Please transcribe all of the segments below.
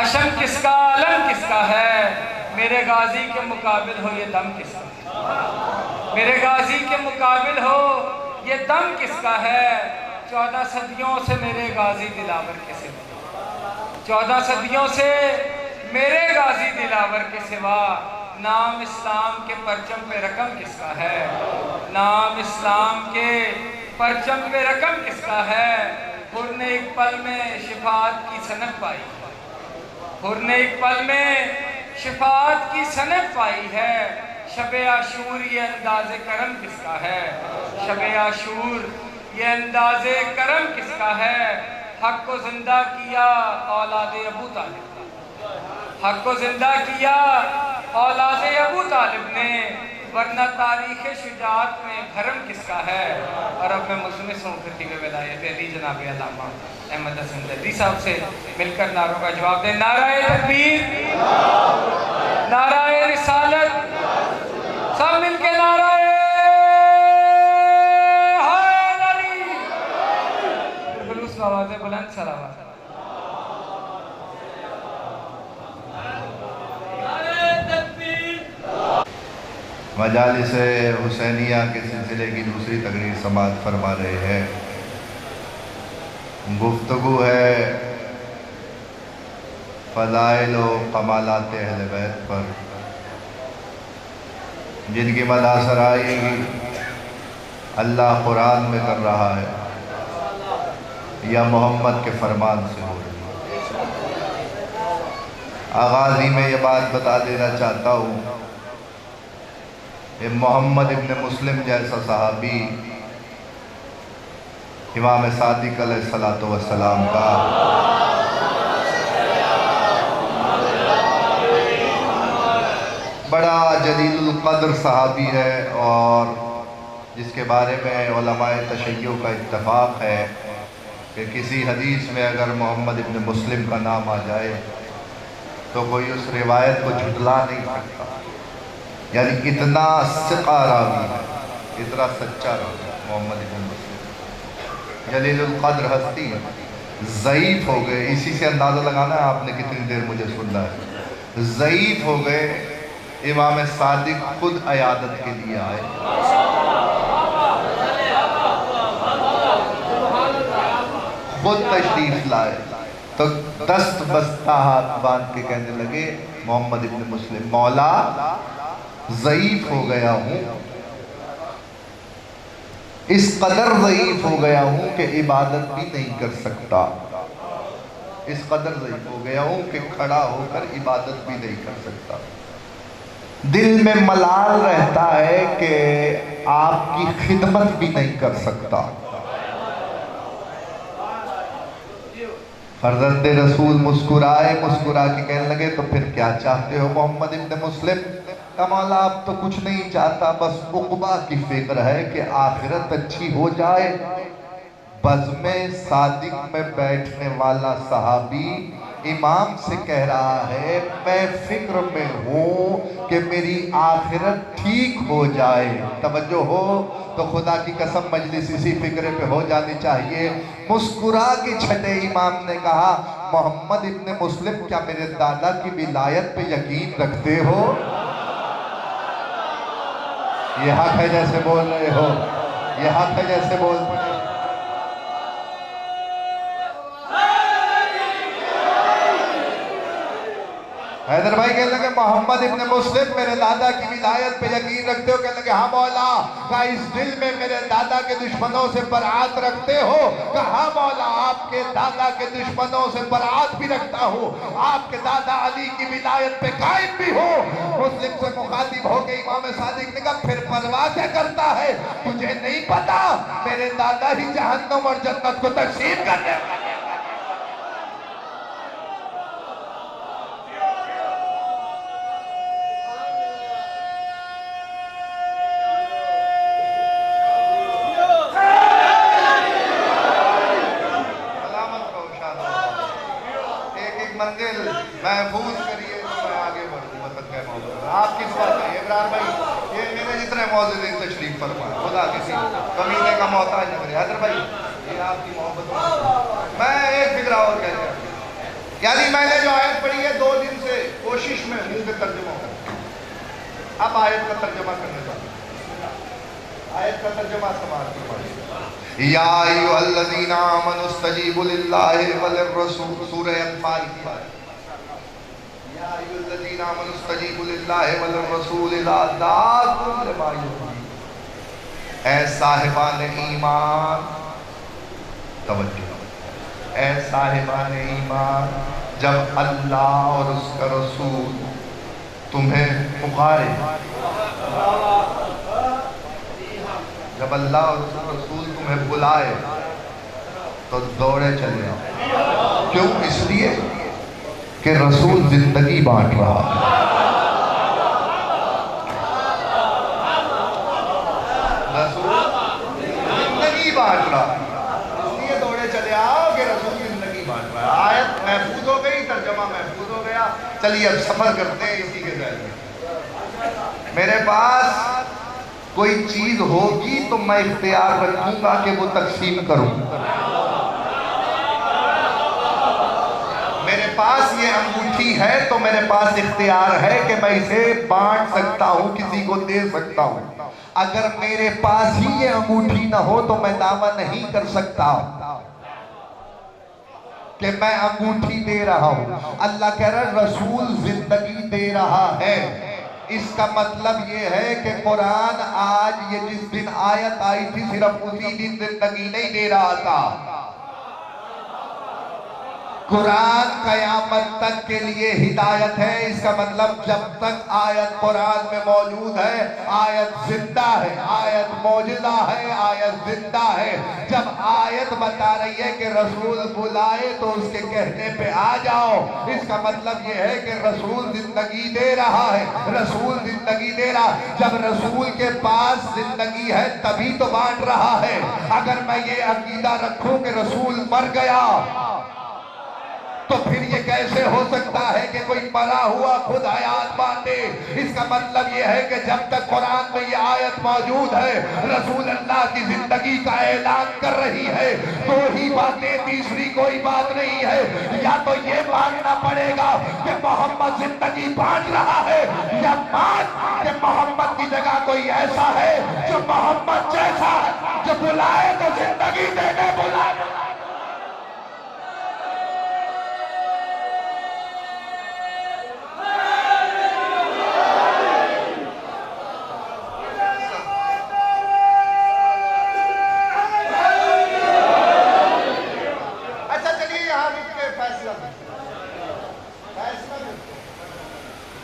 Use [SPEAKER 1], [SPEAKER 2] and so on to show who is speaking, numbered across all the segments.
[SPEAKER 1] حشم کس کا علم کس کا ہے، میرے غازی کے مقابل ہو یہ دم کس کا، میرے غازی کے مقابل ہو یہ دم کس کا ہے، 14 صدیوں سے میرے غازی دلاور کے سوا، 14 صدیوں سے میرے غازی دلاور کے سوا، نام اسلام کے پرچم پہ رقم کس کا ہے، نام اسلام کے پرچم پہ رقم کس کا ہے، حر نے ایک پل میں شفاعت کی سند پائی، حر نے ایک پل میں شفاعت کی سند پائی ہے، شب عاشور یہ انداز کرم کس کا ہے، شب عاشور یہ انداز کرم کس کا ہے، حق کو زندہ کیا اولاد ابو طالب، حق کو زندہ کیا اولاد ابو طالب نے، ورنہ تاریخ شجاعت میں بھرم کس کا ہے۔ اور اب میں ملتمس ہوں خطیب ولایت علی جناب علامہ احمد حسن دہلوی صاحب سے مل کر نعروں کا جواب دیں۔ نعرہ تکبیر، نعرہ رسالت، سب مل کے نعرہ حیدر علی، خلوص آواز بلند سر آواز۔
[SPEAKER 2] مجالس حسینیہ کے سلسلے کی دوسری تقریر سماعت فرما رہے ہیں۔ گفتگو ہے فضائل و کمالات اہل بیت پر، جن کی مدح سرائی اللہ قرآن میں کر رہا ہے یا محمد کے فرمان سے ہو رہی ہے۔ آغاز ہی میں یہ بات بتا دینا چاہتا ہوں کہ محمد ابن مسلم جیسا صحابی امام صادق علیہ السلام کا بڑا جلیل القدر صحابی ہے، اور جس کے بارے میں علماء تشیع کا اتفاق ہے کہ کسی حدیث میں اگر محمد ابن مسلم کا نام آ جائے تو کوئی اس روایت کو جھٹلا نہیں سکتا، یعنی اتنا ثقہ راوی ہے، اتنا سچا راوی محمد ابن مسلم، جلیل القدر ہستی ہے، ضعیف ہو گئے، اسی سے اندازہ لگانا ہے آپ نے کتنی دیر مجھے سننا ہے، ضعیف ہو گئے، امام صادق خود عیادت کے لیے آئے، خود تشریف لائے، تو دست بستہ ہاتھ باندھ کے کہنے لگے محمد ابن مسلم، مولا ضعیف ہو گیا ہوں، اس قدر ضعیف ہو گیا ہوں کہ عبادت بھی نہیں کر سکتا، اس قدر ضعیف ہو گیا ہوں کہ کھڑا ہو کر عبادت بھی نہیں کر سکتا، دل میں ملال رہتا ہے کہ آپ کی خدمت بھی نہیں کر سکتا۔ فرزند رسول مسکرائے، مسکرا کے کہنے لگے تو پھر کیا چاہتے ہو محمد ابن مسلم؟ کہ مولا اب تو کچھ نہیں چاہتا، بس عقبہ کی فکر ہے کہ آخرت اچھی ہو جائے۔ بزم صادق میں بیٹھنے والا صحابی امام سے کہہ رہا ہے میں فکر میں ہوں کہ میری آخرت ٹھیک ہو جائے، توجہ ہو تو خدا کی قسم مجلس اسی فکر پہ ہو جانی چاہیے۔ مسکرا کے چھٹے امام نے کہا محمد ابن مسلم کیا میرے دادا کی ولایت پہ یقین رکھتے ہو؟ یہ حق ہے جیسے بول رہے ہو، یہ حق ہے جیسے بول رہے ہو۔ حیدر بھائی کہنے لگے محمد ابن مسلم میرے دادا کی ولایت پہ یقین رکھتے ہو؟ کہنے لگے ہاں مولا۔ کہا اس دل میں میرے دادا کے دشمنوں سے برات رکھتے ہو؟ کہا ہاں مولا، آپ کے دادا کے دشمنوں سے برات بھی رکھتا ہوں، آپ کے دادا علی کی ولایت پہ قائم بھی ہو۔ مسلم سے مخاطب ہو کے امام صادق نے کہا پھر پرواہ کیا کرتا ہے؟ تجھے نہیں پتا میرے دادا ہی جہنم اور جنت کو تقسیم کرنے والے۔ منزل محفوظ کریے تو میں آگے بڑھوں گا صدقہ محمد۔ آپ کس بات ہے ابراہیم بھائی؟ یہ میرے جتنے معززین تشریف فرمائے، خدا کسی کمینے کا محتاج نہ کرے۔ حیدر بھائی یہ آپ کی محبت، میں ایک فکرہ اور کہہ رہا ہوں، یعنی میں نے جو آیت پڑھی ہے یہ 2 دن سے کوشش میں ہوں کہ ترجمہ کروں. اب آیت کا ترجمہ کرنے جاتا ہوں. آیت کا ترجمہ سماعت فرمائیے. یا ایھا الذین آمنوا استجیبوا للہ وللرسول. سورہ انفال کی آیت. یا ایھا الذین آمنوا استجیبوا للہ وللرسول اذا دعاکم لما یحییکم. اے صاحبان ایمان، توجہ، اے صاحبان ایمان، جب اللہ اور اس کا رسول تمہیں پکارے، جب اللہ اور اس کا رسول تمہیں بلائے تو دوڑے چلے آؤ. کیوں؟ اس لیے کہ رسول زندگی بانٹ رہا ہے. رسول زندگی بانٹ رہا ہے، اس لیے دوڑے چلے آؤ کہ رسول زندگی بانٹ رہا ہے. آیت محفوظ ہو گئی، ترجمہ محفوظ ہو گیا. چلیے اب سفر کرتے ہیں اسی کے ذریعے. میرے پاس کوئی چیز ہوگی تو میں اختیار رکھوں گا کہ وہ تقسیم کروں. میرے پاس یہ انگوٹھی ہے تو میرے پاس اختیار ہے کہ میں اسے بانٹ سکتا ہوں، کسی کو دے سکتا ہوں. اگر میرے پاس ہی یہ انگوٹھی نہ ہو تو میں دعویٰ نہیں کر سکتا کہ میں انگوٹھی دے رہا ہوں. اللہ کہہ رہا ہے رسول زندگی دے رہا ہے. اس کا مطلب یہ ہے کہ قرآن آج یہ جس دن آیت آئی تھی صرف اسی دن زندگی نہیں دے رہا تھا. قرآن قیامت تک کے لیے ہدایت ہے. اس کا مطلب جب تک آیت قرآن میں موجود ہے آیت زندہ ہے، آیت موجودہ ہے، آیت زندہ ہے. جب آیت بتا رہی ہے کہ رسول بلائے تو اس کے کہنے پہ آ جاؤ، اس کا مطلب یہ ہے کہ رسول زندگی دے رہا ہے. رسول زندگی دے رہا. جب رسول کے پاس زندگی ہے تبھی تو بانٹ رہا ہے. اگر میں یہ عقیدہ رکھوں کہ رسول مر گیا تو پھر یہ کیسے ہو سکتا ہے کہ کوئی مرا ہوا خود حیات بانٹے؟ اس کا مطلب یہ ہے کہ جب تک قرآن میں یہ آیت موجود ہے رسول اللہ کی زندگی کا اعلان کر رہی ہے. 2 ہی باتیں، تیسری کوئی بات نہیں ہے. یا تو یہ ماننا پڑے گا کہ محمد زندگی بانٹ رہا ہے، یا مان کہ محمد کی جگہ کوئی ایسا ہے جو محمد جیسا ہے، جو بلائے تو زندگی دینے بلائے.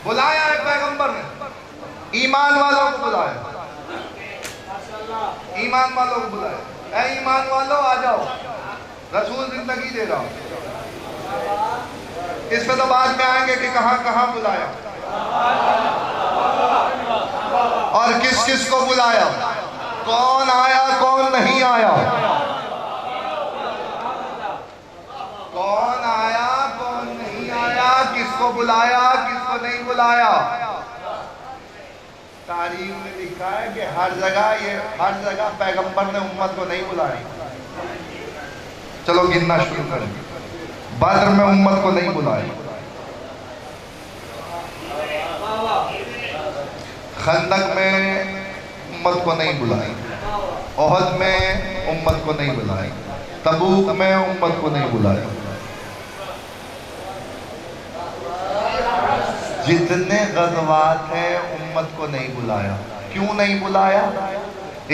[SPEAKER 2] بلایا ہے پیغمبر نے، ایمان والوں کو بلایا، ایمان والوں کو بلایا. اے ایمان والوں آ جاؤ، رسول زندگی دے رہا ہوں. اس پہ تو بعد میں آئیں گے کہ کہاں کہاں بلایا اور کس کس کو بلایا، کون آیا کون نہیں آیا، کون آیا کون نہیں آیا، کس کو بلایا کس کو نہیں بلایا. تاریخ میں لکھا ہے کہ ہر جگہ پیغمبر نے امت کو نہیں بلائی. چلو گننا شروع کریں. بدر میں امت کو نہیں بلائی، خندق میں امت کو نہیں بلائی، احد میں امت کو نہیں بلائی، تبوک میں امت کو نہیں بلائی. جتنے غزوات ہیں امت کو نہیں بلایا. کیوں نہیں بلایا؟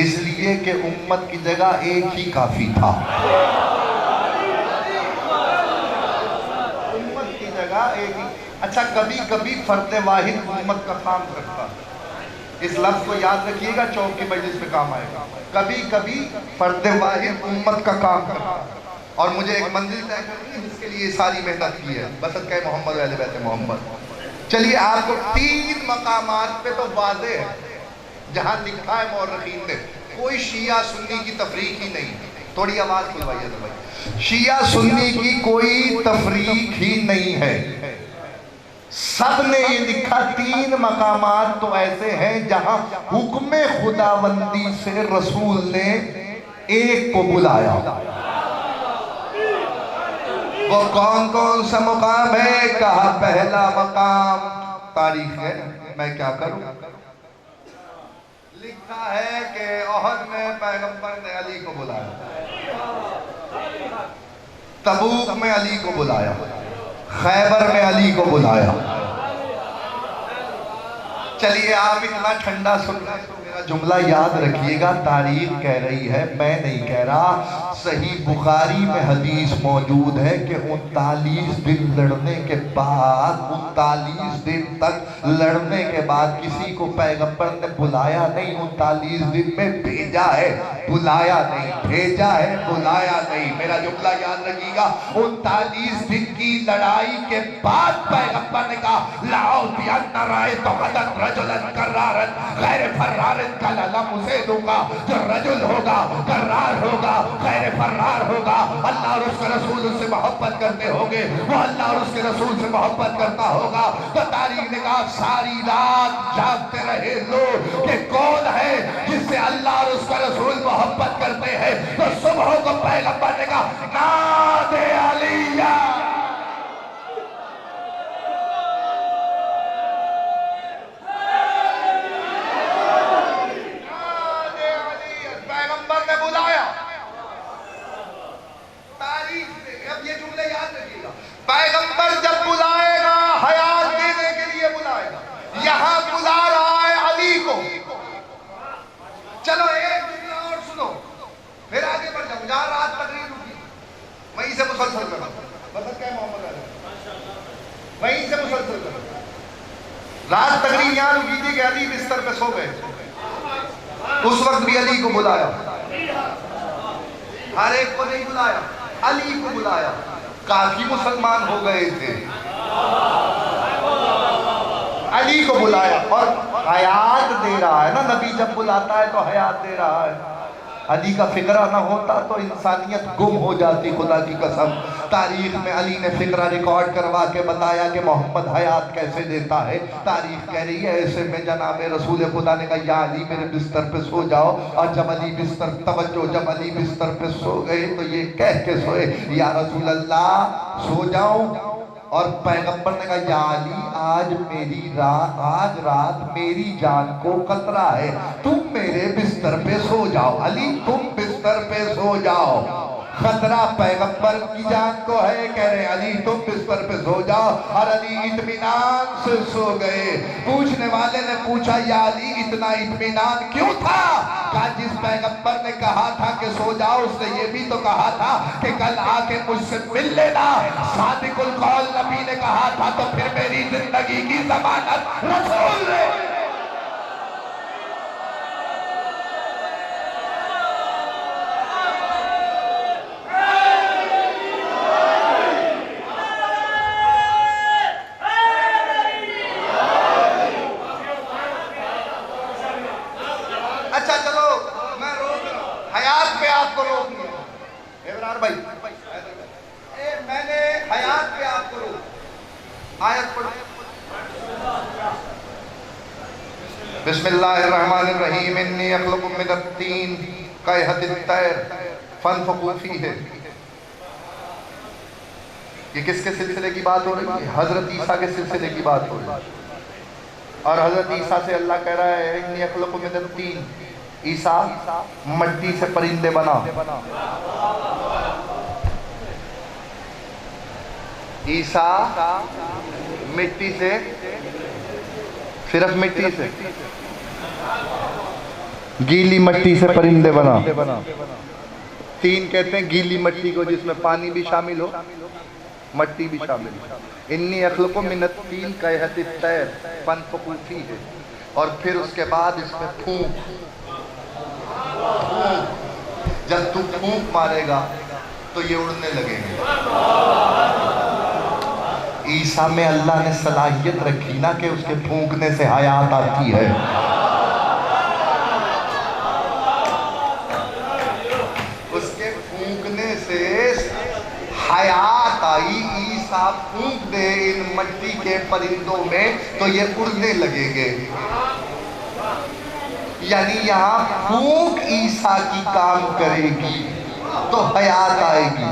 [SPEAKER 2] اس لیے کہ امت کی جگہ ایک ہی کافی تھا. امت کی جگہ ایک ہی. اچھا کبھی کبھی فرد واحد امت کا کام کرتا. اس لفظ کو یاد رکھیے گا، چوک کی مجلس میں کام آئے گا. کبھی کبھی فرد واحد امت کا کام کرتا. اور مجھے ایک منزل طے کرنی ہے جس کے لیے ساری محنت کی ہے، بسط کہ محمد و اہل بیت محمد. چلیے آپ کو 3 مقامات پہ تو واضح ہے جہاں لکھا ہے مورخین نے، کوئی شیعہ سنی کی تفریق ہی نہیں. تھوڑی آواز کھلوائیے تو بھائی. شیعہ سنی کی کوئی تفریق ہی نہیں ہے. سب نے یہ لکھا 3 مقامات تو ایسے ہیں جہاں حکم خداوندی سے رسول نے ایک کو بلایا. وہ کون سا مقام ہے؟ کہا پہلا مقام تاریخ ہے، میں کیا کروں؟ لکھا ہے کہ احد میں پیغمبر نے علی کو بلایا، تبوک میں علی کو بلایا، خیبر میں علی کو بلایا۔ چلیے آپ اتنا ٹھنڈا سن رہے تو میرا جملہ یاد رکھیے گا، تاریخ کہہ رہی ہے، میں نہیں کہہ رہا۔ صحیح بخاری میں حدیث موجود ہے کہ 39 دن لڑنے کے بعد، 39 دن تک لڑنے کے بعد کسی کو پیغمبر نے بلایا نہیں، 39 دن میں بھیجا ہے، بلایا نہیں، بھیجا ہے، بلایا نہیں۔ میرا جملہ یاد رکھیے گا، 39 دن کی لڑائی کے بعد پیغمبر نے کہا لاؤ بیان رائے تو غدن رجلن کرارن غیر فرارن کا للم اسے دوں گا، جو رجل ہوگا، کرار ہوگا، غیر فرار ہوگا، اللہ اور اس کے رسول سے محبت کرتے ہوگے، وہ اللہ اور اس کے رسول سے محبت کرتا ہوگا۔ تو تاریخ نے کہا ساری رات جاگتے رہے لوگ کہ کون ہے جس سے اللہ اور اس کا رسول محبت کرتے ہیں۔ تو صبح کو پیغمبر نے کہا نادے علیہ، پیغمبر جب بلائے گا حیات دینے کے لیے بلائے گا، یہاں بلا رہا ہے علی کو۔ چلو ایک جملہ اور سنو پھر آگے بڑھ جاؤں، جہاں رات تقریر رکی وہیں سے مسلسل کرنا، مطلب کیا محمد علی وہیں سے مسلسل کرنا۔ رات تقریر یہاں رکی تھی کہ علی بستر پہ سو گئے، اس وقت بھی علی کو بلایا، ہر ایک کو نہیں بلایا، علی کو بلایا۔ کافی مسلمان ہو گئے تھے، علی کو بلایا اور حیات دے رہا ہے نا، نبی جب بلاتا ہے تو حیات دے رہا ہے۔ علی کا فقرہ نہ ہوتا تو انسانیت گم ہو جاتی، خدا کی قسم۔ تاریخ میں علی نے فقرہ ریکارڈ کروا کے بتایا کہ محمد حیات کیسے دیتا ہے۔ تاریخ کہہ رہی ہے ایسے میں جناب رسول خدا نے کہا یا علی میرے بستر پہ سو جاؤ، اور جب علی بستر توجہ جب علی بستر پہ سو گئے تو یہ کہہ کے سوئے یا رسول اللہ سو جاؤں، اور پیغمبر نے کہا یا علی آج رات میری جان کو خطرہ ہے، تم میرے بستر پہ سو جاؤ، علی تم بستر پہ سو جاؤ۔ خطرہ پیغمبر کی جان کو ہے، کہہ رہے علی تم بستر پہ سو جاؤ، اور علی اطمینان سے سو گئے۔ پوچھنے والے نے پوچھا یا علی اتنا اطمینان کیوں تھا؟ کہا جس پیغمبر نے کہا تھا کہ سو جاؤ اس نے یہ بھی تو کہا تھا کہ کل آ کے مجھ سے مل لینا۔ صادق القول نبی نے کہا تھا تو پھر میری زندگی کی ضمانت رسول نے۔ اچھا چلو میں روک رہا ہوں، حیات پہ آپ کو روک لیا ابرار بھائی، میں نے حیات پہ آپ کو روک۔ آیت پڑھو، بسم اللہ الرحمن الرحیم انی اخلق من الطین کہیئۃ الطیر فانفخوا فیہ۔ یہ کس کے سلسلے کی بات ہو رہی ہے؟ حضرت عیسیٰ کے سلسلے کی بات ہو رہی ہے، اور حضرت عیسیٰ سے اللہ کہہ رہا ہے انی اخلق من الطین، عیسیٰ مٹی سے پرندے بنا، عیسیٰ مٹی سے، صرف مٹی سے، گیلی مٹی سے پرندے بنا۔ تین کہتے ہیں گیلی مٹی کو جس میں پانی بھی شامل ہو، مٹی بھی شامل ہو۔ انی اخلق من الطین کہیئۃ الطیر فانفخوا فیہ، اور پھر اس کے بعد اس میں پھونک، جب تو پھونک مارے گا تو یہ اڑنے لگیں گے۔ عیسیٰ میں اللہ نے صلاحیت رکھی نا کہ اس کے پھونکنے سے حیات آتی ہے۔ اس کے پھونکنے سے حیات آئی، عیسیٰ پھونک دے ان مٹی کے پرندوں میں تو یہ اڑنے لگیں گے۔ یعنی یہاں پھونک عیسیٰ کی کام کرے گی تو حیات آئے گی۔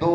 [SPEAKER 2] 2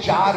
[SPEAKER 2] 4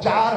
[SPEAKER 2] 4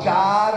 [SPEAKER 2] 4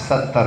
[SPEAKER 2] 70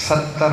[SPEAKER 2] 70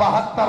[SPEAKER 2] 72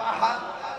[SPEAKER 2] 72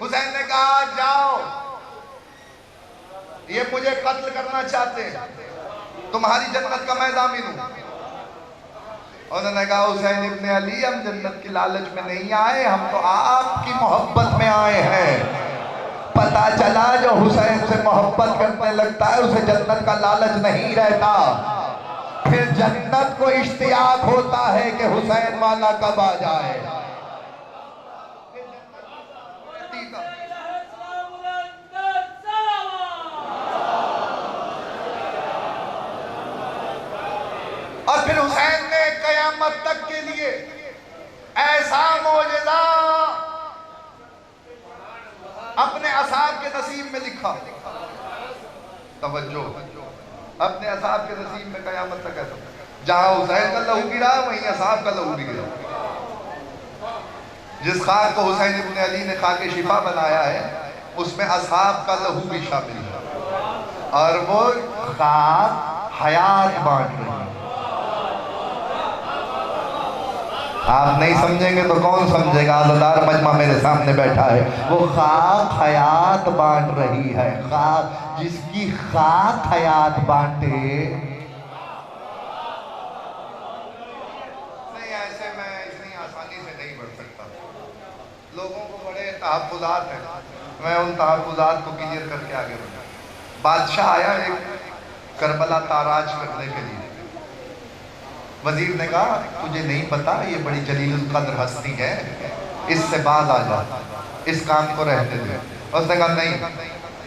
[SPEAKER 2] حسین نے کہا جاؤ، یہ مجھے قتل کرنا چاہتے ہیں، تمہاری جنت کا میں ضامن ہوں۔ انہوں نے کہا حسین ابن علی ہم جنت کی لالچ میں نہیں آئے، ہم تو آپ کی محبت میں آئے ہیں۔ پتا چلا جو حسین سے محبت کرنے لگتا ہے اسے جنت کا لالچ نہیں رہتا، پھر جنت کو اشتیاق ہوتا ہے کہ حسین والا کب آ جائے۔ اور پھر حسین نے قیامت تک کے لیے ایسا معجزہ اپنے اصحاب کے نصیب میں لکھا۔ توجہ، اپنے اصحاب کے نصیب میں قیامت تک ایسا، جہاں حسین کا لہو گرا وہیں اصحاب کا لہو بھی گرا۔ جس خاک کو حسین ابن علی نے خاک شفا بنایا ہے اس میں اصحاب کا لہو بھی شامل ہے، اور وہ خاک حیات بانٹ رہی ہے۔ آپ نہیں سمجھیں گے تو کون سمجھے گا؟ عزادار مجمع میرے سامنے بیٹھا ہے، وہ خاک حیات بانٹ رہی ہے۔ خاک جس کی خاک حیات بانٹے، نہیں ایسے میں اتنی آسانی سے نہیں بڑھ سکتا، لوگوں کو بڑے تحفظات ہیں، میں ان تحفظات کو کلیئر کر کے آگے بڑھا۔ بادشاہ آیا ایک کربلا تاراج کرنے کے لیے، وزیر نے کہا تجھے نہیں پتا یہ بڑی جلیل القدر ہستی ہے، اس سے باز آ جا، اس کام کو رہنے دے۔ اس نے کہا نہیں،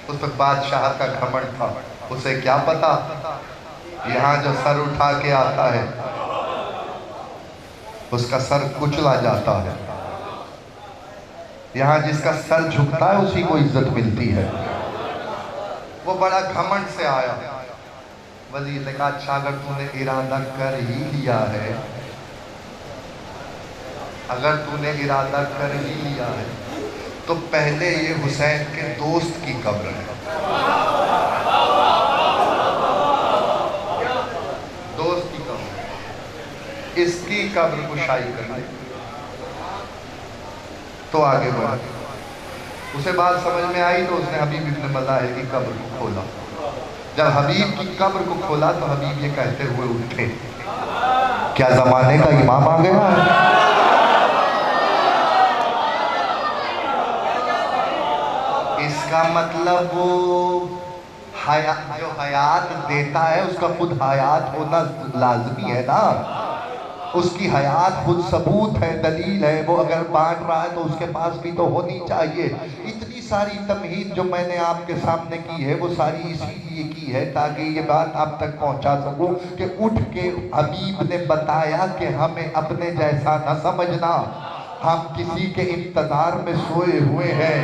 [SPEAKER 2] اس وقت بادشاہ کا گھمنڈ تھا، اسے کیا پتا یہاں جو سر اٹھا کے آتا ہے اس کا سر کچلا جاتا ہے، یہاں جس کا سر جھکتا ہے اسی کو عزت ملتی ہے۔ وہ بڑا گھمنڈ سے آیا، وزیر نے کہا اچھا اگر تو نے ارادہ کر ہی لیا ہے، اگر تو نے ارادہ کر ہی لیا ہے تو پہلے یہ حسین کے دوست کی قبر ہے، دوست کی قبر، اس کی قبر کشائی کر لے۔ تو آگے بڑھا، اسے بات سمجھ میں آئی تو اس نے حبیب ابن مظاہر کی قبر کو کھولا۔ جب حبیب کی قبر کو کھولا تو حبیب یہ کہتے ہوئے اٹھے، کیا زمانے کا امام آ گیا ہے؟ اس کا مطلب وہ جو حیات دیتا ہے اس کا خود حیات ہونا لازمی ہے نا، اس کی حیات خود ثبوت ہے، دلیل ہے، وہ اگر بانٹ رہا ہے تو اس کے پاس بھی تو ہونی چاہیے۔ اتنی ساری تمہید جو میں نے آپ کے سامنے کی ہے وہ ساری اسی لیے کی ہے تاکہ یہ بات آپ تک پہنچا سکوں کہ اٹھ کے حبیب نے بتایا کہ ہمیں اپنے جیسا نہ سمجھنا، ہم کسی کے انتظار میں سوئے ہوئے ہیں،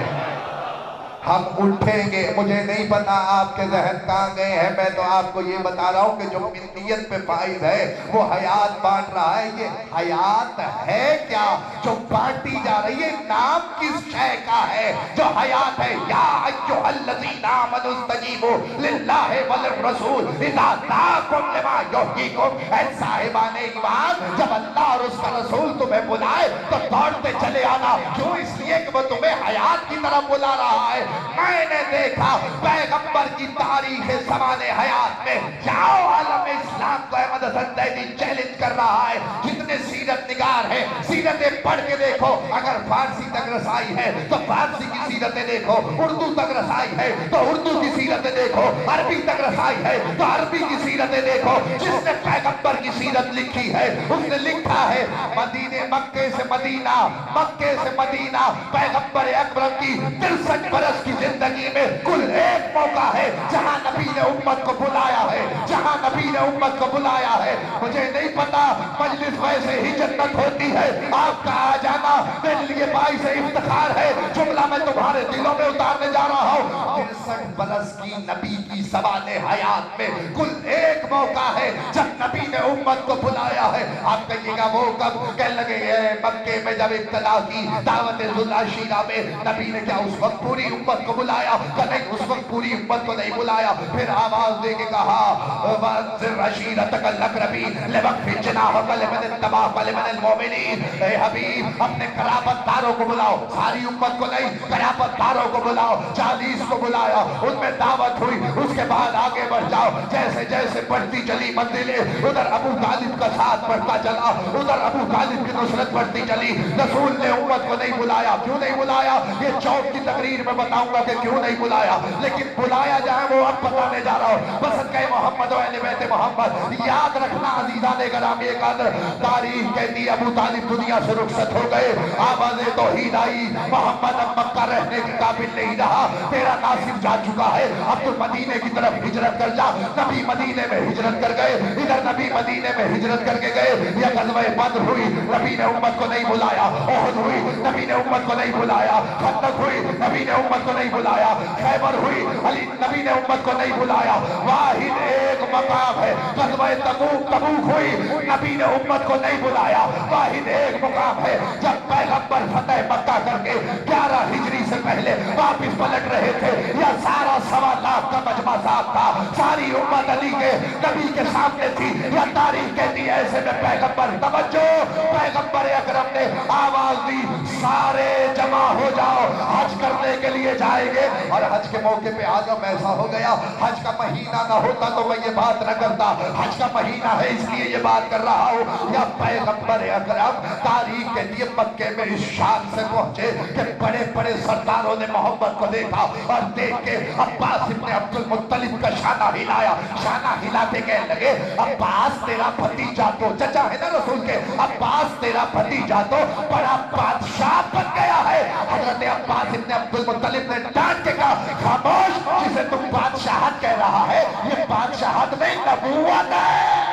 [SPEAKER 2] ہم اٹھیں گے۔ مجھے نہیں پتا آپ کے ذہن کہاں گئے ہیں، میں تو آپ کو یہ بتا رہا ہوں کہ جو ملکیت پہ فائز ہے وہ حیات بانٹ رہا ہے۔ یہ حیات ہے کیا جو بانٹی جا رہی ہے؟ نام کس شے کا ہے جو حیات ہے؟ یا ایھا الذین آمنوا استجیبوا للہ وللرسول اذا دعاکم لما یحییکم۔ اے صاحبان ایمان، جب اللہ اور اس کا رسول تمہیں بلائے تو دوڑتے چلے آنا، کیوں؟ اس لیے کہ وہ تمہیں حیات کی طرف بلا رہا ہے۔ میں نے دیکھا پیغمبر کی تاریخ زمان حیات میں، جاؤ عالم اسلام کو احمد حسن دہلوی چیلنج کر رہا ہے، جتنے سیرت نگار ہیں سیرتیں پڑھ کے دیکھو، اگر فارسی تک رسائی ہے تو فارسی کی سیرتیں دیکھو، اردو تک رسائی ہے تو اردو کی سیرتیں دیکھو، عربی تک رسائی ہے تو عربی کی سیرتیں دیکھو۔ جس نے پیغمبر کی سیرت لکھی ہے اس نے لکھا ہے مدینے مکے سے مدینہ، مکے سے مدینہ، پیغمبر اکرم کی 63 برس کی زندگی میں کل ایک موقع ہے جہاں نبی نے امت کو بلایا ہے، جہاں نبی نے امت کو بلایا ہے۔ مجھے نہیں پتا مجلس ویسے ہی جنت ہوتی ہے، آپ کا آ جانا میرے لیے باعث افتخار ہے۔ جملہ میں تمہارے دلوں میں اتارنے جا رہا ہوں، 63 برس کی نبی کی زبان حیات میں کل ایک موقع ہے جب نبی نے امت کو بلایا ہے۔ آپ کہیے گا وہ کب؟ کہنے لگے مکے میں جب ابتدا کی دعوت ذوالعشیرہ میں نبی نے کیا اس وقت پوری امت کو بلایا؟ کہ نہیں، اس وقت پوری امت کو نہیں بلایا. پھر آواز دے کے کہا وَأَنذِرْ عَشِيرَتَكَ الْأَقْرَبِينَ لِوَقْفِ جَنَاحَكَ لِمَنِ اتَّبَعَكَ لِمِنَ الْمُؤْمِنِينَ. اے حبیب اپنے قرابت داروں کو بلاؤ، ساری امت کو نہیں، قرابت داروں کو بلاؤ. 40 کو بلایا، ان میں دعوت ہوئی. اس کے بعد آگے بڑھ جاؤ. جیسے جیسے بڑھتی چلی منزلیں، ادھر ابو طالب کا ساتھ بڑھتا چلا، ادھر ابو طالب کی نصرت بڑھتی چلی. رسول نے امت کو نہیں بلایا. کیوں نہیں بلایا؟ یہ چوک کی تقریر میں بتاؤں گا کہ کیوں نہیں بلایا، لیکن بلایا جائے وہ اب بتانے جا رہا ہوں. بس کہ محمد و اہل بیت محمد یاد رکھنا عزیزان گرامی قدر، تاریخ کہتی ہے ابو طالب دنیا سے رخصت ہو گئے. آواز توحید آئی، محمد اب مکہ رہنے کے قابل نہیں رہا، تیرا ناصر جا چکا ہے، اب تو مدینے کی طرف ہجرت کر جا. نبی مدینے میں ہجرت کر گئے. ادھر نبی مدینے میں ہجرت کر کے گئے. یہ غزوہ بدر ہوئی، نبی نے امت کو نہیں بلایا. احد ہوئی، نبی نے امت کو نہیں بلایا. خندق ہوئی، نبی نے امت کو نہیں بلایا. خیبر ہوئی، علی نبی نے امت کو نہیں بلایا. واحد ایک مقام ہے. غزوہ تبوک ہوئی، نبی نے امت کو نہیں بلایا. واحد ایک مقام ہے جب پیغمبر فتح مکہ کر کے 11 ہجری سے پہلے واپس پلٹ رہے تھے. یہ سارا 1.25 لاکھ کا مجمع ساتھ تھا. ساری امت علی کے نبی کے سامنے تھی. یہ تاریخ کہتی ہے ایسے میں پیغمبر توجہ، پیغمبر اکرم نے آواز دی سارے جمع ہو جاؤ، حج کرنے کے لیے جائیں گے. اور حج کے موقع پہ آدم ایسا ہو گیا، حج کا مہینہ نہ ہوتا تو میں یہ بات نہ کرتا. حج کا مہینہ ہے اس لیے یہ بات کر رہا ہوں. یا پیغمبر اکرم تاریخ کے لیے مکے میں اس شان سے پہنچے کہ بڑے بڑے سرداروں نے محمد کو دیکھا اور دیکھ کے عباس ابن عبد المطلب کا شانہ ہلایا. شانہ ہلاتے کہنے لگے عباس تیرا بھتیجا تو چچا ہے نا رسول کے، عباس تیرا بھتیجا تو بڑا بادشاہ بن گیا ہے. حضرت عباس ابن عبد المطلب نے ڈانٹ کے کہا خاموش، جسے تم بادشاہت کہہ رہا ہے یہ بادشاہت نہیں نبوت ہے.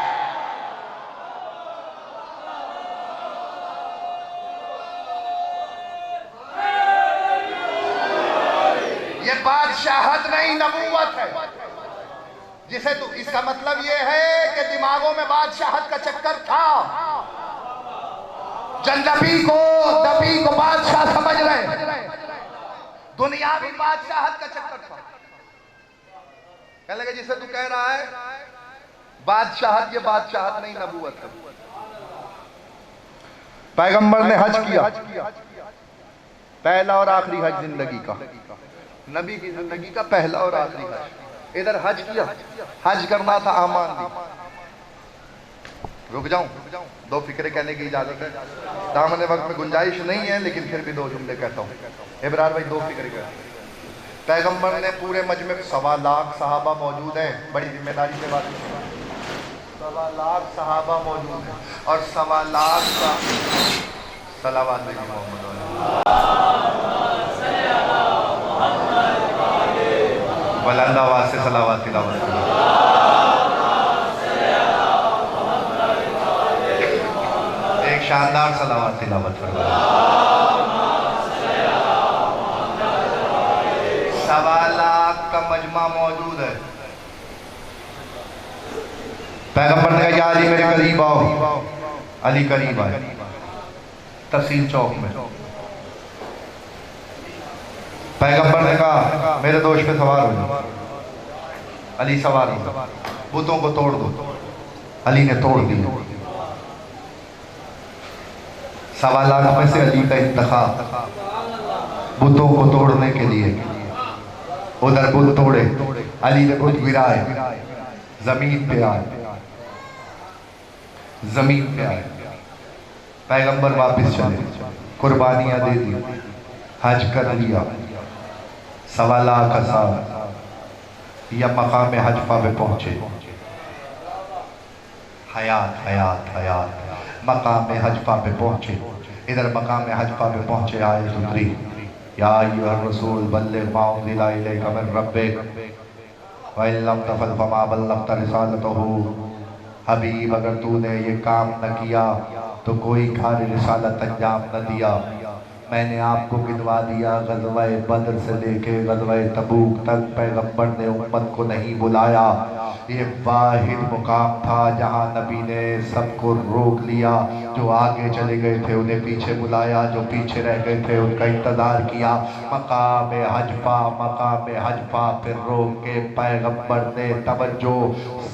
[SPEAKER 2] یہ بادشاہت نہیں نبوت ہے. جسے تو اس کا مطلب یہ ہے کہ دماغوں میں بادشاہت کا چکر تھا. نبی کو بادشاہ سمجھ رہے، دنیاوی بادشاہت کا چکر تھا. کہنے لگے جسے تو کہہ رہا ہے بادشاہت، یہ بادشاہت نہیں نبوت ہے. پیغمبر نے حج کیا، پہلا اور آخری حج زندگی کا، نبی کی زندگی کا پہلا اور آخری حج. ادھر حج کیا، حج کرنا تھا امان دی. رک جاؤں، 2 فکرے کہنے کی اجازت ہے. دامن وقت میں گنجائش نہیں ہے لیکن پھر بھی 2 جملے کہتا ہوں. ابرار بھائی 2 فکرے کہتے ہیں. پیغمبر نے پورے مجمع 1.25 لاکھ صحابہ موجود ہیں، بڑی ذمہ داری سے بات ہے. 1.25 لاکھ صحابہ موجود ہیں اور 1.25 لاکھ کا صلوات علیہ محمد بلند آواز سے صلوات تلاوت. ایک شاندار صلوات تلاوت فرمائیں. 1.25 لاکھ کا مجمع موجود ہے. پیغمبر نے کہا یا علی میرے قریب آؤ. علی قریب آئے تفصیل چوک میں. پیغمبر نے کہا میرے دوش پہ سوار ہو جاؤ. علی سوار ہو. بتوں کو توڑ دو. علی نے توڑ دی. 1.25 لاکھ میں سے علی کا انتخاب بتوں کو توڑنے کے لیے. ادھر بت توڑے، علی نے بت گرائے، زمین پہ آئے، زمین پہ آئے. پیغمبر واپس چلے، قربانیاں دے دی، حج کر لیا. 1.25 لاکھ سال یا مقام حجفہ پہ پہنچے. حیات حیات حیات مقام حجفہ پہ پہنچے. ادھر مقام حجفہ پہ پہنچے آیت اتری یا ایھا الرسول بلغ ما انزل الیک من ربک وَإِن لَمْ تَفْعَلْ فَمَا بَلَّغْتَ رِسَالَتَهُ. حبیب اگر تو نے یہ کام نہ کیا تو کوئی کار رسالت انجام نہ دیا. میں نے آپ کو گنوا دیا. غزوہ بدر سے لے کے غزوہ تبوک تک پیغمبر نے امت کو نہیں بلایا. یہ واحد مقام تھا جہاں نبی نے سب کو روک لیا، جو آگے چلے گئے تھے انہیں پیچھے بلایا، جو پیچھے رہ گئے تھے ان کا انتظار کیا۔ مقام حجفہ پھر روک کے پیغمبر نے توجہ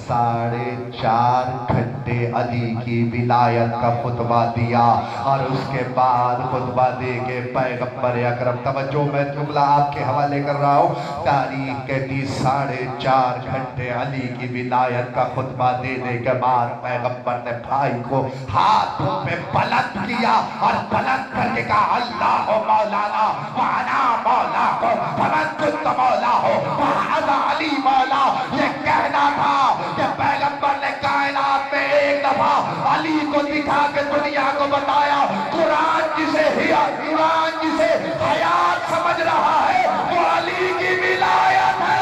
[SPEAKER 2] 4.5 گھنٹے علی کی ولایت کا خطبہ دیا، اور اس کے بعد خطبہ دے کے پیغمبر اکرم، توجہ میں جملہ آپ کے حوالے کر رہا ہوں، تاریخ کہتی 4.5 گھنٹے علی کی ولایت کا خطبہ دینے کے بعد پیغمبر نے بھائی کو ہاتھوں پہ بلند کیا اور بلند کر کے کہا اللہ مولانا وانا مولا کو فمن کنت مولا ہو فہذا علی مولا۔ یہ کہنا تھا کہ پیغمبر نے کائنات میں ایک دفعہ علی کو دکھا کے دنیا کو بتایا قرآن جسے حیات سمجھ رہا ہے وہ علی کی ولایت ہے۔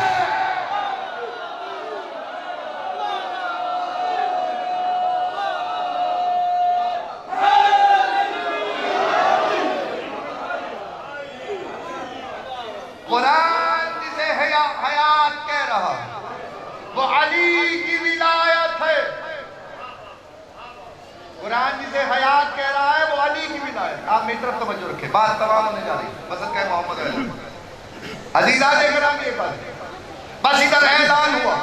[SPEAKER 2] قرآن جسے حیات کہہ رہا وہ علی کی ولایت ہے۔ قرآن جسے حیات کہہ رہا ہے وہ علی کی ولایت۔ آپ میری طرف توجہ رکھیں، بات تمام ہونے جا رہی ہے۔ مثلا کہ محمد عزیزان کرام یہ بس ادھر اعلان ہوا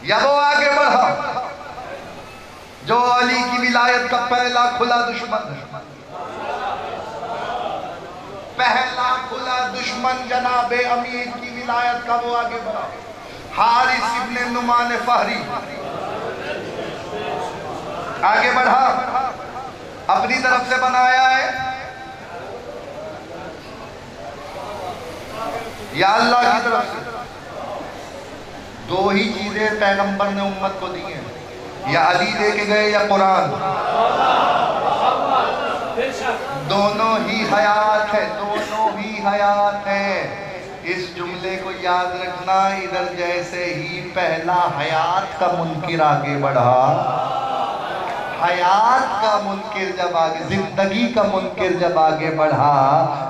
[SPEAKER 2] یا وہ آگے بڑھا جو علی کی ولایت کا پہلا کھلا دشمن ہے، پہلا کھلا دشمن جناب امیر کی ولایت کا وہ آگے بڑھا، حارث ابن نعمان فہری آگے بڑھا، اپنی طرف سے بنایا ہے یا اللہ کی طرف سے؟ دو ہی چیزیں پیغمبر نے امت کو دی ہیں، یا علی دے کے گئے یا قرآن، دونوں ہی حیات ہے، دونوں ہی حیات ہے۔ اس جملے کو یاد رکھنا، ادھر جیسے ہی پہلا حیات کا منکر آگے بڑھا، حیات کا منکر جب آگے، زندگی کا منکر جب آگے بڑھا،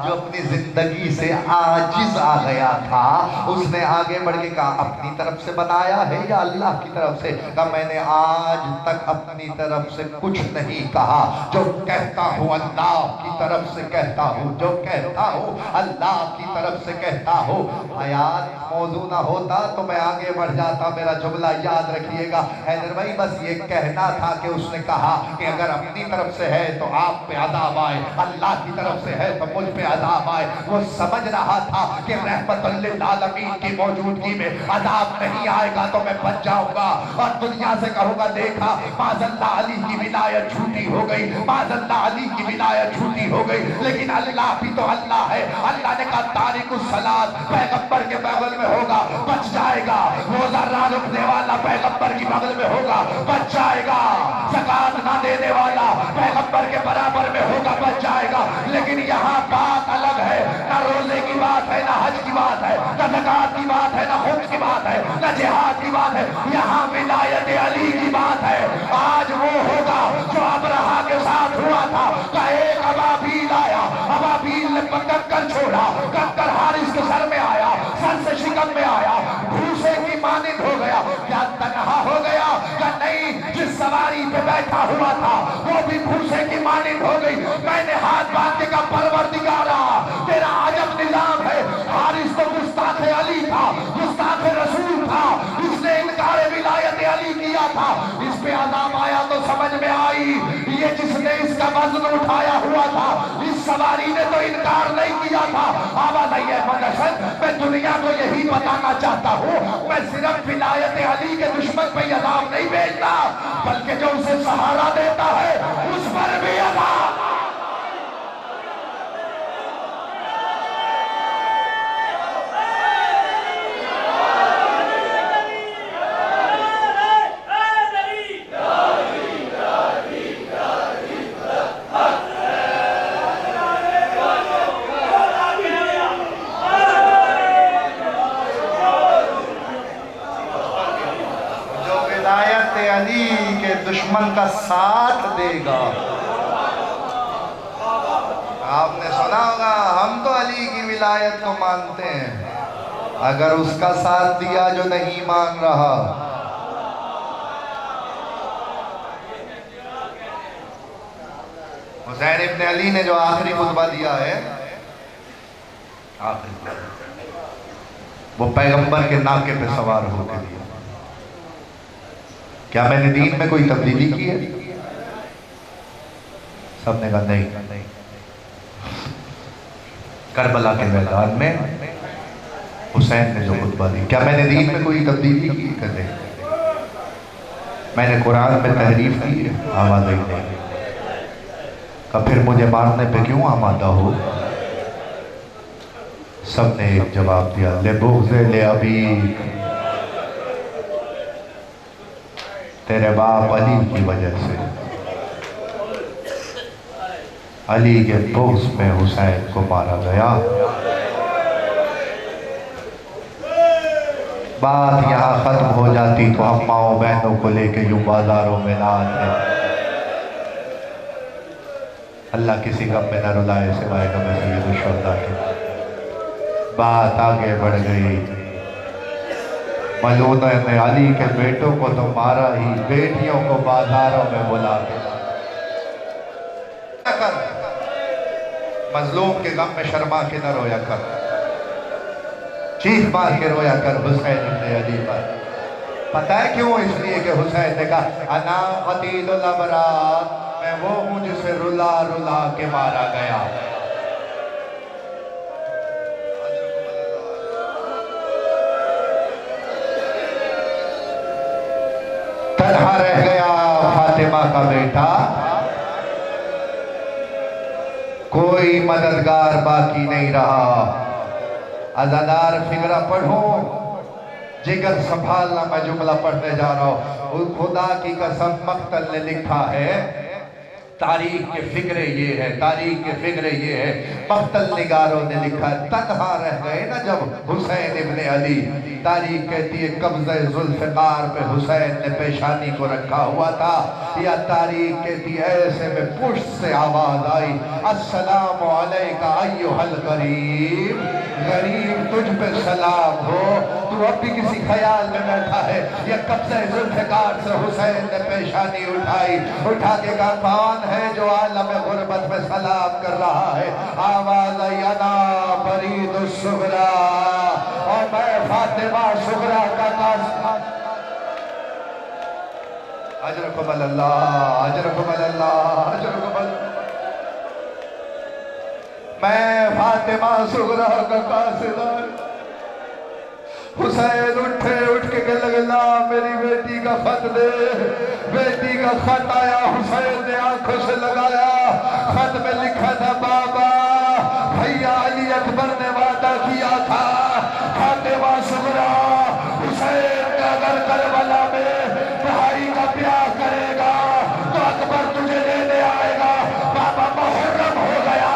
[SPEAKER 2] جو اپنی زندگی سے عاجز آ گیا تھا، اس نے آگے بڑھ کے کہا اپنی طرف سے بنایا ہے یا اللہ کی طرف سے؟ کہا میں نے آج تک اپنی طرف سے کچھ نہیں کہا، جو کہتا ہوں اللہ کی طرف سے کہتا ہوں، جو کہتا ہوں اللہ کی طرف سے کہتا ہوں۔ حیات موضوع نہ ہوتا تو میں آگے بڑھ جاتا، میرا جملہ یاد رکھیے گا حیدر بھائی، بس یہ کہنا تھا کہ اس نے کہا کہ اگر اپنی طرف سے ہے تو آپ پہ عذاب آئے، اللہ کی طرف سے ہے تو مجھ پہ عذاب آئے۔ وہ سمجھ رہا تھا کہ رحمت للعالمین کی موجودگی میں عذاب نہیں آئے گا تو میں بچ جاؤں گا اور دنیا سے کہوں گا دیکھا معاذ اللہ علی کی ولایت جھوٹی ہو گئی، معاذ اللہ علی کی ولایت جھوٹی ہو گئی، لیکن اللہ بھی تو اللہ ہے۔ اللہ نے کہا تارک الصلاۃ پیغمبر کے بغل میں ہوگا بچ جائے گا، روزہ نہ رکھنے والا پیغمبر کی بغل میں ہوگا بچ جائے گا، زکات نہ دینے والا پیغمبر کے برابر میں ہوگا بچ جائے گا۔ لیکن یہاں بات الگ ہے، نہ روزے کی بات ہے، نہ حج کی بات ہے، نہ زکات کی بات ہے، نہ خمس کی بات ہے، نہ جہاد کی بات ہے، یہاں ولایت علی کی بات ہے۔ آج وہ ہوگا جو ابرہا کے ساتھ ہوا تھا کہ ایک ابابیل آیا، ابابیل نے کنکر چھوڑا، کنکر حارث کے سر میں آیا، سر سے شکم میں آیا، بھوسے کی مانند ہو گیا، کیا تنہا ہو گیا؟ کہ نہیں، جس سواری پہ بیٹھا ہوا تھا وہ بھی بھوسے کی مانند ہو گئی۔ میں نے ہاتھ باندھے کا پروردگارا تیرا عجب نظام ہے۔ حارث تو گستاخ علی تھا، گستاخ رسول تھا، اس نے انکار ولایت علی کیا تھا، اس پہ عذاب آیا تو سمجھ میں آئی یہ جس نے اس کا وزن اٹھایا ہوا تھا اس سواری نے تو انکار نہیں کیا تھا۔ آواز آئی ہے مدشد، میں دنیا کو یہی بتانا چاہتا ہوں، میں صرف ولایت علی کے دشمن پہ عذاب نہیں بھیجتا بلکہ جو اسے سہارا دیتا ہے اس پر بھی عذاب۔ علی کے دشمن کا ساتھ دے گا۔ آپ نے سنا ہوگا ہم تو علی کی ولایت کو مانتے ہیں، اگر اس کا ساتھ دیا جو نہیں مان رہا، حسین ابن علی نے جو آخری خطبہ دیا ہے، وہ پیغمبر کے ناکے پہ سوار ہو کے دیا. کیا میں نے دین میں کوئی تبدیلی کی ہے؟ سب نے کہا نہیں. کربلا کے میدان میں حسین نے جو خطبہ دی، کیا میں نے دین میں کوئی تبدیلی کی؟ کہتے میں نے قرآن میں تحریف کی ہے؟ آمادہ ہی نہیں. کہ پھر مجھے مارنے پہ کیوں آمادہ ہو؟ سب نے ایک جواب دیا، لِبُغْضِ لِأَبِيك، تیرے باپ علی کی وجہ سے. علی کے بغض میں حسین کو مارا گیا. بات یہاں ختم ہو جاتی تو ہم ماؤں بہنوں کو لے کے یوں بازاروں میں نہ آتے. اللہ کسی غم میں نہ رلائے سوائے غم سید الشہداء کے. بات آگے بڑھ گئی. ملونہ نے علی کے بیٹوں کو تو مارا ہی، بیٹیوں کو بازاروں میں بلا کے. مظلوم کے غم میں شرما کے نہ رویا کر، چیخ مار کے رویا کر حسین ابن علی پر. پتہ ہے کیوں؟ اس لیے کہ حسین نے کہا انا قتیل الابرار، میں وہ ہوں جسے رلا رلا کے مارا گیا. تنہا رہ گیا فاطمہ کا بیٹا، کوئی مددگار باقی نہیں رہا. عزادار فکرہ پڑھوں، جگر سنبھالنا. میں جملہ پڑھنے جا رہا ہوں. خدا کی قسم مقتل نے لکھا ہے، تاریخ کے فکرے یہ ہے، تاریخ کے فکرے یہ ہے، مقتل نگاروں نے لکھا ہے. تنہا رہ گئے نا جب حسین ابن علی، تاریخ کہتی ہے قبضہ ذوالفقار پہ حسین نے پیشانی کو رکھا ہوا تھا. یا تاریخ کہتی ہے ایسے میں پشت سے آواز آئی، السلام علیکہ ایھا الغریب، غریب تجھ پہ سلام ہو. تو اب بھی کسی خیال میں بیٹھا ہے. یا قبضہ ذوالفقار سے حسین نے پیشانی اٹھائی، اٹھا کے کہا کون ہے جو عالم غربت میں سلام کر رہا ہے؟ آواز آئی انا فرید الصغریٰ، اور میں فاطمہ صغریٰ کا قاسم. اجرکم اللہ، اجرکم اللہ، اجرکم اللہ. میں فاطمہ صغریٰ کا قاصد. حسین اٹھے، اٹھ کے کہنے لگے لا میری بیٹی کا خط دے. بیٹی کا خط آیا، حسین نے آنکھوں سے لگایا. خط میں لکھا تھا بابا بھیا علی اکبر نے وعدہ کیا تھا فاطمہ صغریٰ حسین کا اگر کربلا میں بھائی کا بیاہ کرے گا تو اکبر تجھے لینے آئے گا. بابا محرم ہو گیا،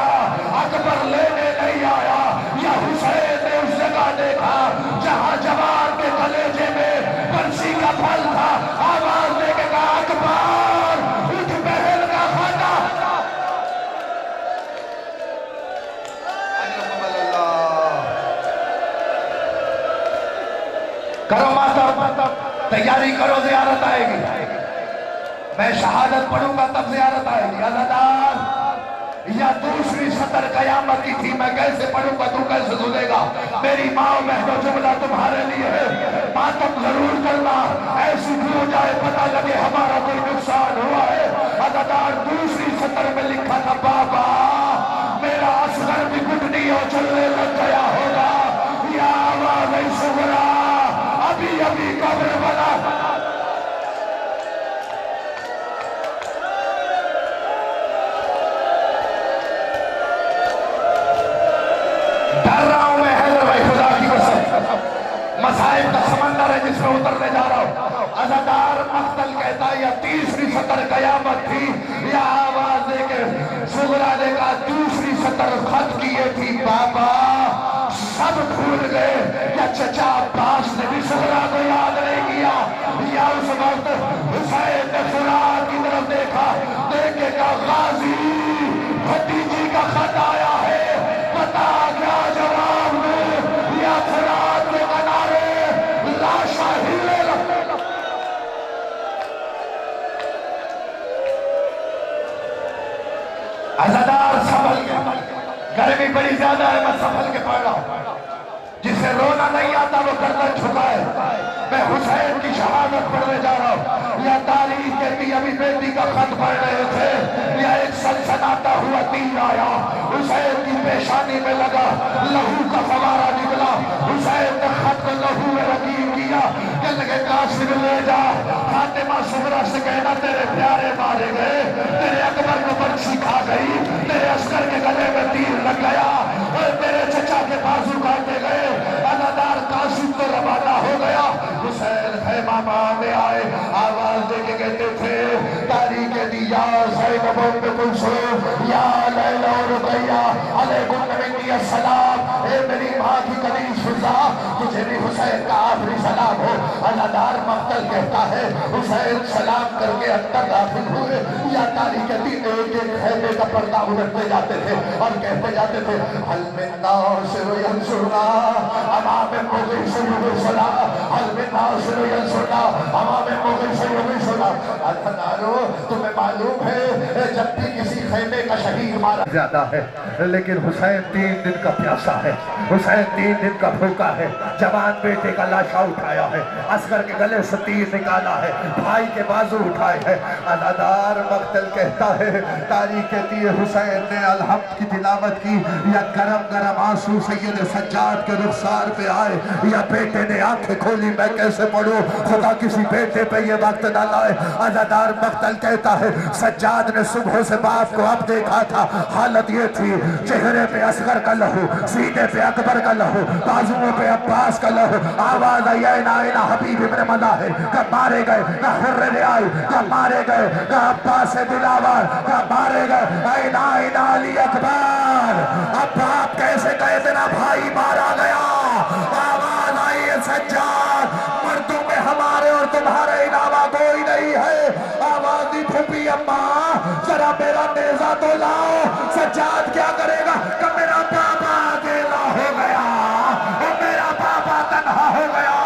[SPEAKER 2] اکبر لینے نہیں آیا. یا حسین نے اس جگہ دیکھا جہاں جوان کے کلیجے میں بنسی کا پھل تھا. آواز دے کے کہا اکبر اٹھ بہن کا خطا. کرو ماتم، تیاری کرو، زیارت آئے گی. میں شہادت پڑھوں گا تب زیارت آئے گی. عزادار یا دوسری سطر قیامت کی تھی، میں کیسے پڑھوں گا، تو کیسے سنے گا؟ میری ماں بہنوں جملہ تمہارے لیے ہے، ماتم ضرور کرنا. ایسی بھی ہو جائے پتہ لگے ہمارا کوئی نقصان ہوا ہے. عزادار دوسری سطر میں لکھا تھا بابا میرا اصغر بھی گھٹنی اور چلنے لگ گیا ہوگا. یا آواز صغریٰ ابھی ابھی قبر بنا. ڈر رہا ہوں میں، حیدر بھائی خدا کی قسم، مصائب کا سمندر ہے جس میں اترنے جا رہا ہوں. عزادار مقتل کہتا ہے یا تیسری سطر قیامت تھی. یا آواز دے کے صغریٰ نے کہا دوسری سطر خط کیے تھی بابا سب بھول گئے. یا چچا عباس نے بھی صغریٰ کو یاد نہیں کیا. یا اس وقت حسین نے فرات کی طرف دیکھا، دیکھے کہ غازی بھتیجی کا خط آیا ہے، بتا کیا جواب دے. یا فرات عزادار سنبھل کے، گرمی بڑی زیادہ ہے، میں سنبھل کے پڑھ رہا ہوں۔ جسے رونا نہیں آتا وہ گردن جھکائے، میں حسین کی شہادت پڑھنے جا رہا ہوں۔ یا تاریخ کے بھی ابھی بیٹی کا خط پڑھ رہے تھے، یا ایک سنسناتا ہوا تیر آیا، حسین کی پیشانی میں لگا، لہو کا فوارہ نکلا، حسین نے خط کو لہو میں رقیب کیا، کہ لگے قاسم لے جا، فاطمہ صغرا سے کہنا تیرے پیارے مارے گئے، تیرے اکبر کو برچھی کھا گئی، تیرے عسکر کے گلے میں تیر لگ گیا، اور تیرے چچا کے بازو کاٹے گئے، عزادار قاسم تو روانہ ہو گیا۔ حسین خیمہ میں آئے، آواز دے کے کہتے تھے، تاریخ دیا زینب ام کلثوم یا لیلا و رقیہ علیکم منی السلام، اے میری ماں کی کنیز فضا، تجھے بھی حسین کا آخری سلام ہو۔ عزادار مقتل کہتا ہے، حسین سلام کر کے اندر داخل ہوئے، یا تاریخ دین ایک ایک خیمے کا پردہ اڑتے جاتے تھے اور کہتے جاتے تھے، حل من ناصر ینصرنا امام مغیث یغیثنا، حل من ناصر ینصرنا امام مغیث یغیثنا۔ اتنارو تمہیں معلوم ہے جب بھی کسی خیمے کا شہید مارا زیادہ ہے، لیکن حسین 3 دن کا پیاسا ہے، حسین 3 دن کا بھوکا ہے، جوان بیٹے کا لاشا اٹھایا ہے، عسکر کے گلے سے تیر نکالا ہے، بھائی کے بازو اٹھائے ہیں۔ عزادار مقتل کہتا ہے، تاریخ کہتی ہے حسین نے الحمد کی تلاوت کی، یا گرم گرم آنسو سید سجاد کے رخسار پہ آئے، یا بیٹے نے آنکھیں کھولی میں کیسے پڑھوں، خدا کسی بیٹے پہ یہ وقت نہ لائے۔ عزادار مقتل کہتا ہے، سجاد نے صبح سے باپ کو اب دیکھا تھا، حالت یہ تھی، چہرے پہ اصغر کا لہو، سینے پہ اکبر کا لہو، بازوؤں پہ عباس کا لہو، آواز آئی اینا اینا حبیب ابن ملاحم، کب مارے گئے نہ حر رعائی، کب مارے گئے نہ عباس دلاور، کب مارے گئے اینا اینا علی اکبر، اب باپ کیسے کہے تیرا بھائی مارا گیا، آواز آئی ہے سجاد، مردوں میں ہمارے اور تمہارے علاوہ کوئی نہیں ہے، آواز دی پھوپھی اماں ذرا میرا نیزہ تو لاؤ، سجاد کیا کرے گا کہ میرا بابا اکیلا ہو گیا، اور میرا بابا تنہا ہو گیا،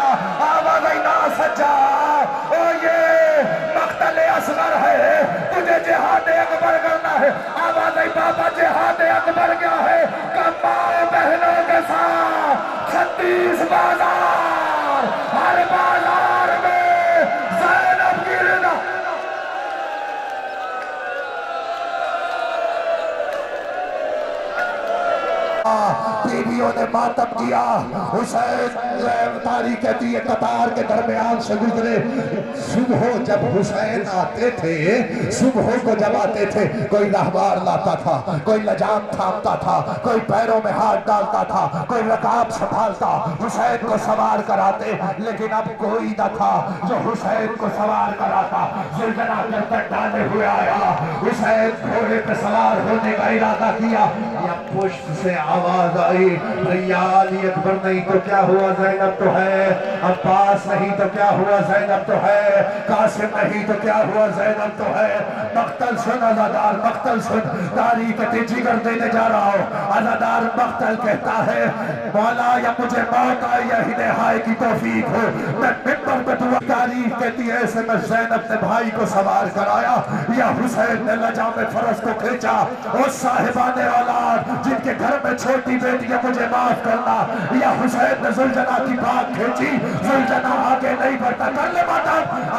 [SPEAKER 2] آواز آئی نا سجاد، او یہ مقتل اصغر ہے، تجھے جہاد اکبر کرنا ہے، آواز آئی بابا جہاد اکبر کیا ہے، کہ ماں بہنوں کے ساتھ 36 بازار، ہر بازار میں زینب کی رضا، بیویوں نے ماتم کیا، حسین تاریخ کہتی ہے قطار کے درمیان سے گزرے، صبح جب حسین آتے تھے، صبح کو جب آتے تھے، کوئی رہوار لاتا تھا، کوئی لجام تھامتا تھا، کوئی پیروں میں ہاتھ ڈالتا تھا، کوئی رکاب سنبھالتا، حسین کو سوار کراتے، لیکن اب کوئی نہ تھا جو حسین کو سوار کراتا۔ زلزلہ گردن ڈالے ہوئے آیا، حسین گھوڑے پہ سوار ہونے کا ارادہ کیا، یا پشت سے آواز آئی، یا علی اکبر نہیں تو کیا ہوا زینب تو ہے، عباس نہیں تو کیا ہوا زینب تو ہے، قاسم نہیں تو کیا ہوا زینب تو ہے۔ مقتل سن عزادار مقتل سن، تاریخ جگر دینے جا رہا ہوں۔ عزادار مقتل کہتا ہے، مولا یا مجھے موت آئی یا ہدایت کی توفیق ہو، میں ممبر پہ دعا، تاریخ کہتی ہے ایسے میں زینب نے بھائی کو سوار کرایا، یا حسین نے لجام فرس کو کھینچا، اور صاحبان اولاد جن کے گھر میں چھوٹی بیٹی ہے مجھے معاف کرنا، یا حسین نے زلجنہ کی بات کھینچی، زلجنہ آگے نہیں بڑھتا، کر لے ماتم۔